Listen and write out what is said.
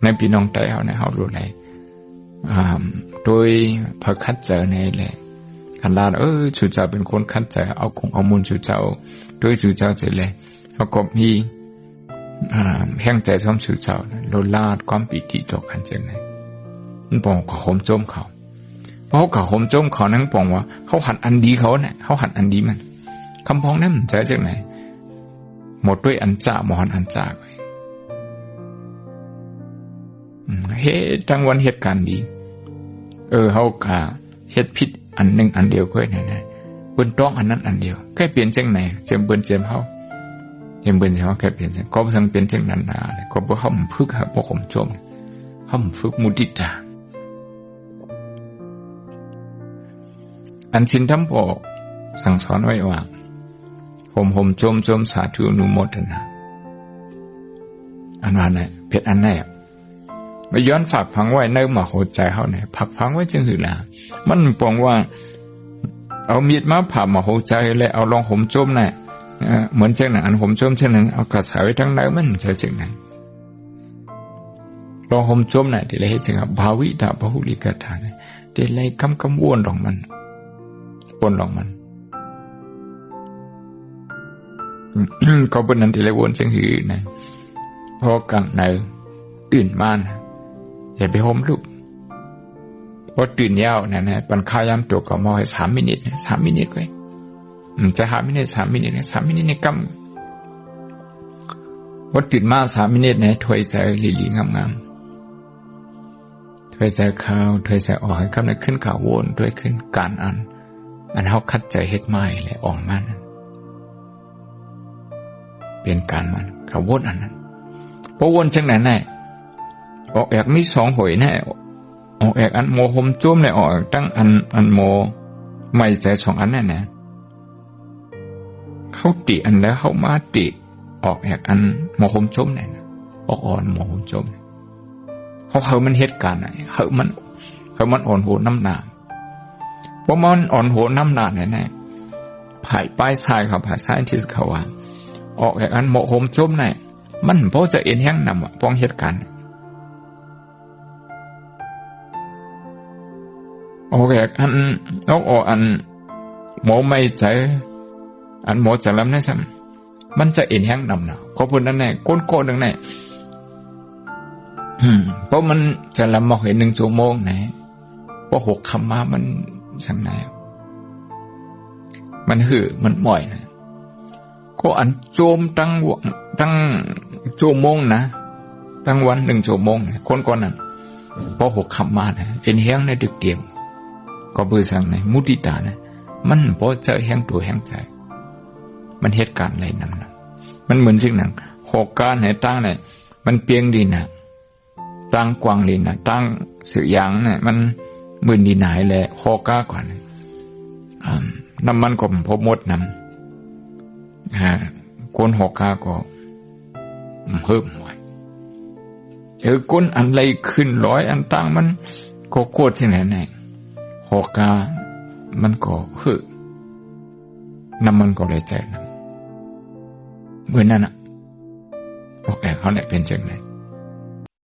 ในพี่น้องใจเขาเนี่ยเขารู้เลยโดยพอคัดเจอในแหละขันลาชูเจ้าเป็นคนคัดเจอเอาคงเอามูลชูเจ้าโดยชูเจ้าเสร็จเลยเขาก็มีแห่งใจซ้อมชูเจ้าโลลาดความปิติต่อกันเจอไหนมันบอกเขาข่มโจมเขาเพราะเขาข่มโจมเขานั่งบอกว่าเขาหัดอันดีเขาเนี่ยเขาหัดอันดีมันคำพ้องนั้นมันใจจากไหนหมดด้วยอันจ่าหมอนอันจ่าไปเฮ็ดทั้งวันเหตุการณ์ดีเขากะเฮ็ดผิดอันหนึ่งอันเดียวก็ได้นะเปิ้นต้องอันนั้นอันเดียวแค่เปลี่ยนจังไหนเจิมเปิ้นเจิมเฮาเจิมเปิ้นเฮาแค่เปลี่ยนจังก็บ่ทังเป็นจังนั้นน่ะก็บ่เฮาฝึกหาบ่ข่มโจมเฮาฝึกมุติตาอันสินธรรมบอกสั่งสอนไว้ว่าห่มโจมสาธุอนุโมทนาอันว่าไหนเพชรอันไหนมาย้อนฝากฟังไว้ในหมาโหใจเขาเนี่ยผักฟังไว้จึงหือละมันปองว่าเอามีดมาผ่าหมาโหใจและเอาลองห่มโจมเนี่ยเหมือนเช่นอันห่มโจมเช่นนั้นเอากระสายไว้ทั้งในมันใช่จึงไหนลองห่มโจมเนี่ยที่ไรให้จึงภาวิตาพหุลิกถาเนี่ยที่ไรคำวนลองมันวนลองมันก็เป็นนั้นที่ไรวนจึงหือนะพอกันในตื่นมานะอย่าไปห่มลูกพอตื่นยาวนะปันข้าวยามตัวก็มอให้3 มินิก็จะ5 มินิ3 มินิเนี่ย3 มินิในกำพอตื่นมา3 มินิเนี่ยถอยใจลีงามถอยใจเข้าถอยใจออกให้คำนั้นขึ้นข่าววนด้วยขึ้นการอันเขาคัดใจเฮ็ดไม้เลยออกมานั้นเป็นการมันข่าววนอันนั้นพอวนจังไหนแน่ออกแอกมี2 หอยแน่ออกแอกอันโมหมจุ้มเลยออกตั้งอันโมไม่ใจ2 อันแน่นะเขาติอันแล้วเขามาติออกแอกอันโมหมจุ้มแน่นะออกอ่อนโมหมจุ้มเขามันเหตุการณ์ไหนเขามันอ่อนโหน้ำหนาเพราะมันอ่อนโหน้ำหนาแน่ๆผ่ายป้ายทรายเขาผ่ายทรายที่เขาว่าออกแอกอันโมหมจุ้มแน่มันเพราะจะเอ็นแห้งนำป้องเหตุการณ์โอเคอันอันหมอไม่ใจอันหมอจะล้ำได้ซ้ำมันจะเอ็นแห้งนำนะก็พูดนั่นแน่ก้นโก้ดังแน่เพราะมันจะล้ำมาเห็น1 ชั่วโมงนะเพราะ6 คำมามันช่างไหนมันมันบ่อยนะก็อันโจมตั้งชั่วโมงนะตั้งวัน1 ชั่วโมงนะคนก่อนนั้นพอ6 คำมานะเอ็นแห้งในดึกเดียมก็เบื่อสั่งในมุติตานะมันพอเจอแห้งตัวแห้งใจมันเหตุการณ์อะไรนั่นนะมันเหมือนสิ่งหนัง6 การไหนตั้งไหนมันเปียงดีนะตั้งกวางดีนะตั้งสื่อยังเนี่ยมันหมื่นดีไหนแหละ6 ก้าก่อนน้ำมันก็พบมดน้ำคน6 ก้าก็เพิ่มไว้ก้นอันไรขึ้น100อันตั้งมันก็โคตรที่ไหนไหน6 ก้ามันก็น้ำมันก็เลยใจนะเมื่อนั้นออกแอกเขาเนี่ยเป็นจังไหน